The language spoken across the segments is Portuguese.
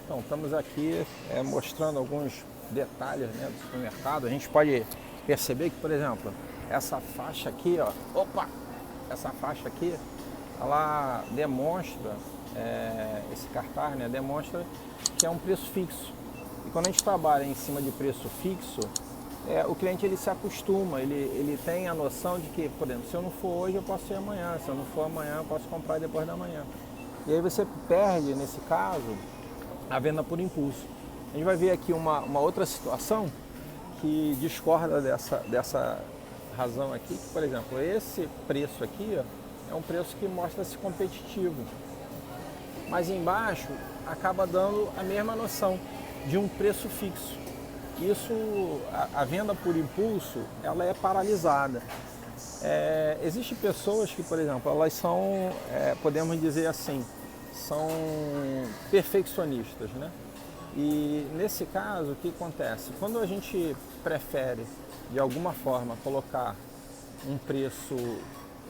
Então, estamos aqui mostrando alguns detalhes, né, do supermercado. A gente pode perceber que, por exemplo, essa faixa aqui, ó, essa faixa aqui, ela demonstra, esse cartaz, né, demonstra que é um preço fixo. E quando a gente trabalha em cima de preço fixo, o cliente ele se acostuma, ele tem a noção de que, por exemplo, se eu não for hoje, eu posso ir amanhã, se eu não for amanhã, eu posso comprar depois da manhã. E aí você perde, nesse caso, a venda por impulso. A gente vai ver aqui uma outra situação que discorda dessa razão aqui, que, por exemplo, esse preço aqui é um preço que mostra-se competitivo, mas embaixo acaba dando a mesma noção de um preço fixo. Isso, a venda por impulso, ela é paralisada. Existem pessoas que, por exemplo, elas são, podemos dizer assim, são perfeccionistas, né? E nesse caso, o que acontece? Quando a gente prefere, de alguma forma, colocar um preço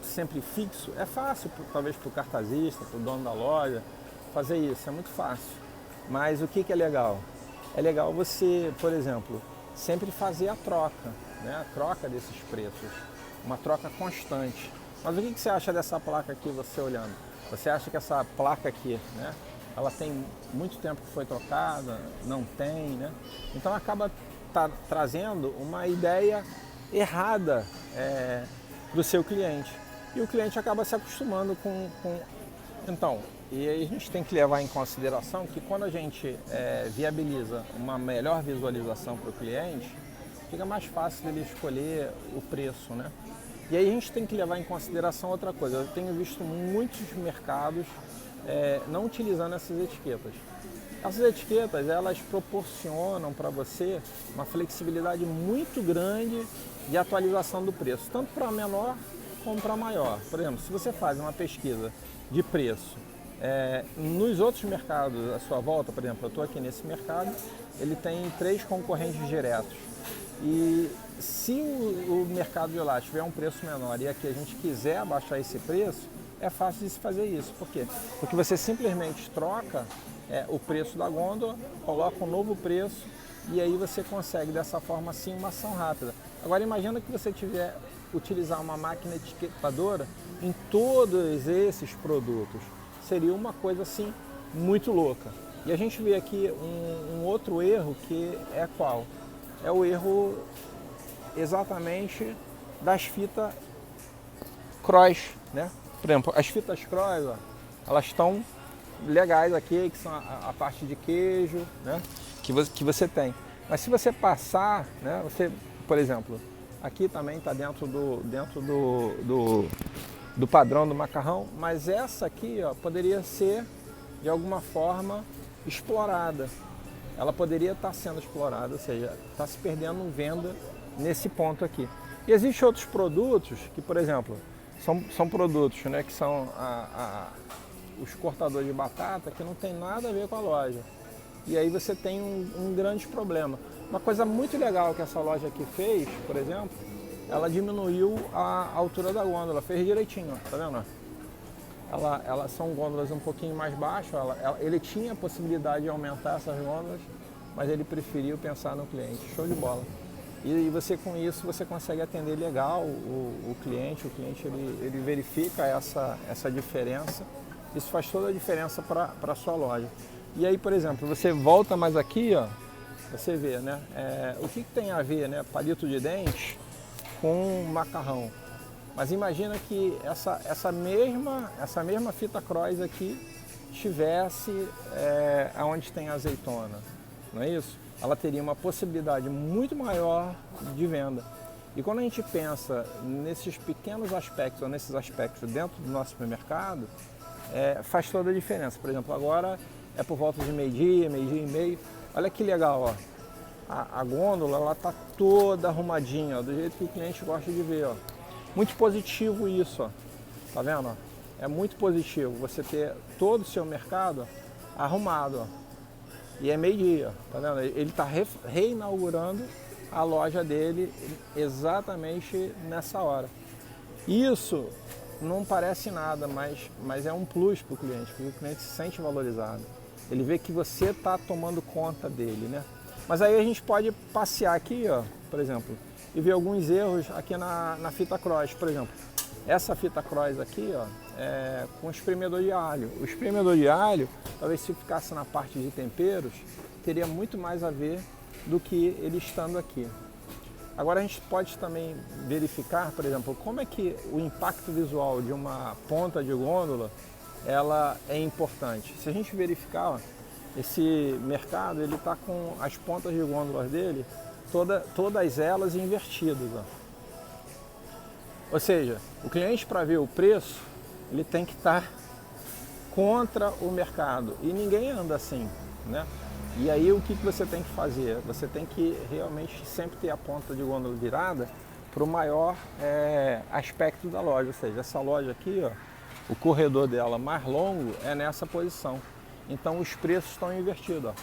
sempre fixo, é fácil, talvez para o cartazista, para o dono da loja, fazer isso, é muito fácil. Mas o que é legal? É legal você, por exemplo, sempre fazer a troca, né? A troca desses preços, uma troca constante. Mas o que você acha dessa placa aqui, você olhando? Você acha que essa placa aqui, né, ela tem muito tempo que foi trocada? Não tem, né? Então acaba trazendo uma ideia errada do seu cliente. E o cliente acaba se acostumando com... Então, e aí a gente tem que levar em consideração que quando a gente viabiliza uma melhor visualização para o cliente, fica mais fácil dele escolher o preço, né? E aí a gente tem que levar em consideração outra coisa. Eu tenho visto muitos mercados não utilizando essas etiquetas. Essas etiquetas, elas proporcionam para você uma flexibilidade muito grande de atualização do preço, tanto para menor como para maior. Por exemplo, se você faz uma pesquisa de preço nos outros mercados à sua volta, por exemplo, eu estou aqui nesse mercado, ele tem 3 concorrentes diretos. E se o mercado de lá tiver um preço menor e aqui a gente quiser abaixar esse preço, é fácil de se fazer isso. Por quê? Porque você simplesmente troca o preço da gôndola, coloca um novo preço e aí você consegue dessa forma assim uma ação rápida. Agora imagina que você tiver utilizar uma máquina etiquetadora em todos esses produtos. Seria uma coisa assim muito louca. E a gente vê aqui um outro erro que é qual? É o erro exatamente das fitas cross, né? Por exemplo, as fitas cross, ó, elas estão legais aqui, que são a parte de queijo, né? Que você tem. Mas se você passar, né? Você, por exemplo, aqui também está dentro do padrão do macarrão, mas essa aqui, ó, poderia ser de alguma forma explorada. Ela poderia estar sendo explorada, ou seja, está se perdendo venda nesse ponto aqui. E existem outros produtos que, por exemplo, são produtos, né, que são os cortadores de batata, que não tem nada a ver com a loja. E aí você tem um grande problema. Uma coisa muito legal que essa loja aqui fez, por exemplo, ela diminuiu a altura da gôndola, fez direitinho, ó, tá vendo? Elas são gôndolas um pouquinho mais baixas, ele tinha a possibilidade de aumentar essas gôndolas, mas ele preferiu pensar no cliente. Show de bola. E você, com isso, você consegue atender legal o cliente ele verifica essa diferença. Isso faz toda a diferença para a sua loja. E aí, por exemplo, você volta mais aqui, ó, você vê, né? O que tem a ver, né, palito de dente com macarrão? Mas imagina que essa mesma fita cross aqui estivesse onde tem azeitona, não é isso? Ela teria uma possibilidade muito maior de venda. E quando a gente pensa nesses pequenos aspectos, ou nesses aspectos dentro do nosso supermercado, faz toda a diferença. Por exemplo, agora é por volta de meio-dia e meio. Olha que legal, ó. A gôndola, ela tá toda arrumadinha, ó, do jeito que o cliente gosta de ver, ó. Muito positivo isso, ó. Tá vendo? Ó? É muito positivo você ter todo o seu mercado arrumado, ó. E é meio-dia, tá vendo? Ele está reinaugurando a loja dele exatamente nessa hora. Isso não parece nada, mas é um plus para o cliente, porque o cliente se sente valorizado. Ele vê que você está tomando conta dele, né? Mas aí a gente pode passear aqui, ó, por exemplo, e ver alguns erros aqui na fita cross, por exemplo. Essa fita cross aqui, ó, é com espremedor de alho. O espremedor de alho, talvez se ficasse na parte de temperos, teria muito mais a ver do que ele estando aqui. Agora a gente pode também verificar, por exemplo, como é que o impacto visual de uma ponta de gôndola ela é importante. Se a gente verificar, ó, esse mercado ele está com as pontas de gôndolas dele todas elas invertidas. Ó. Ou seja, o cliente para ver o preço ele tem que estar contra o mercado e ninguém anda assim, né? E aí o que você tem que fazer? Você tem que realmente sempre ter a ponta de gôndola virada para o maior aspecto da loja. Ou seja, essa loja aqui, ó, o corredor dela mais longo é nessa posição. Então os preços estão invertidos. Ó.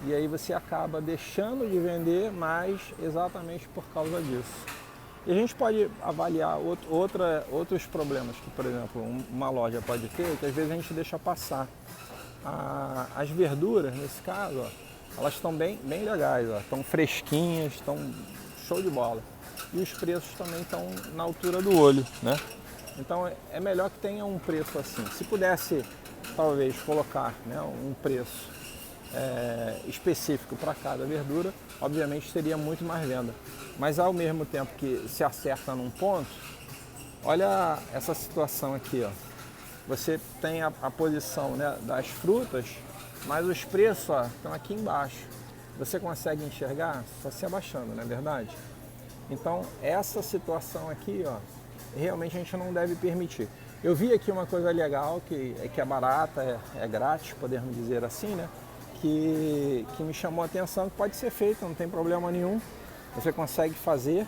E aí você acaba deixando de vender mais exatamente por causa disso. E a gente pode avaliar outros problemas que, por exemplo, uma loja pode ter, que às vezes a gente deixa passar. As verduras, nesse caso, ó, elas estão bem legais, ó, estão fresquinhas, estão show de bola. E os preços também estão na altura do olho, né? Então é melhor que tenha um preço assim. Se pudesse, talvez, colocar, né, um preço específico para cada verdura, obviamente teria muito mais venda. Mas ao mesmo tempo que se acerta num ponto, olha essa situação aqui, ó. Você tem a posição, né, das frutas, mas os preços, ó, estão aqui embaixo. Você consegue enxergar só se abaixando, não é verdade? Então essa situação aqui, ó, realmente a gente não deve permitir. Eu vi aqui uma coisa legal, que é barata, é grátis, podemos dizer assim, né? Que me chamou a atenção, que pode ser feito, não tem problema nenhum. Você consegue fazer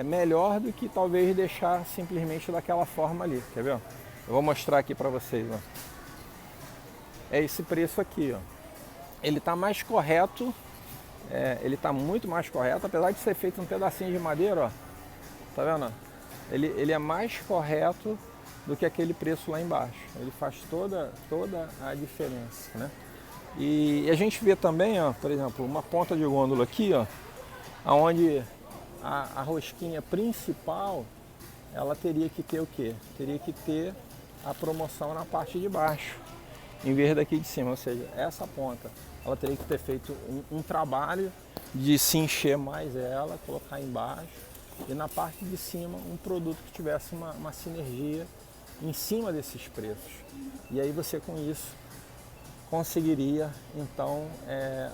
melhor do que talvez deixar simplesmente daquela forma ali, quer ver? Eu vou mostrar aqui para vocês, ó. É esse preço aqui, ó. Ele está mais correto, ele está muito mais correto, apesar de ser feito um pedacinho de madeira, ó. Tá vendo? Ele é mais correto do que aquele preço lá embaixo. Ele faz toda a diferença, né? E a gente vê também, ó, por exemplo, uma ponta de gôndola aqui, ó, onde a rosquinha principal, ela teria que ter o quê? Teria que ter a promoção na parte de baixo, em vez daqui de cima. Ou seja, essa ponta, ela teria que ter feito um trabalho de se encher mais ela, colocar embaixo, e na parte de cima um produto que tivesse uma sinergia em cima desses preços. E aí você com isso conseguiria então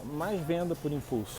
mais venda por impulso.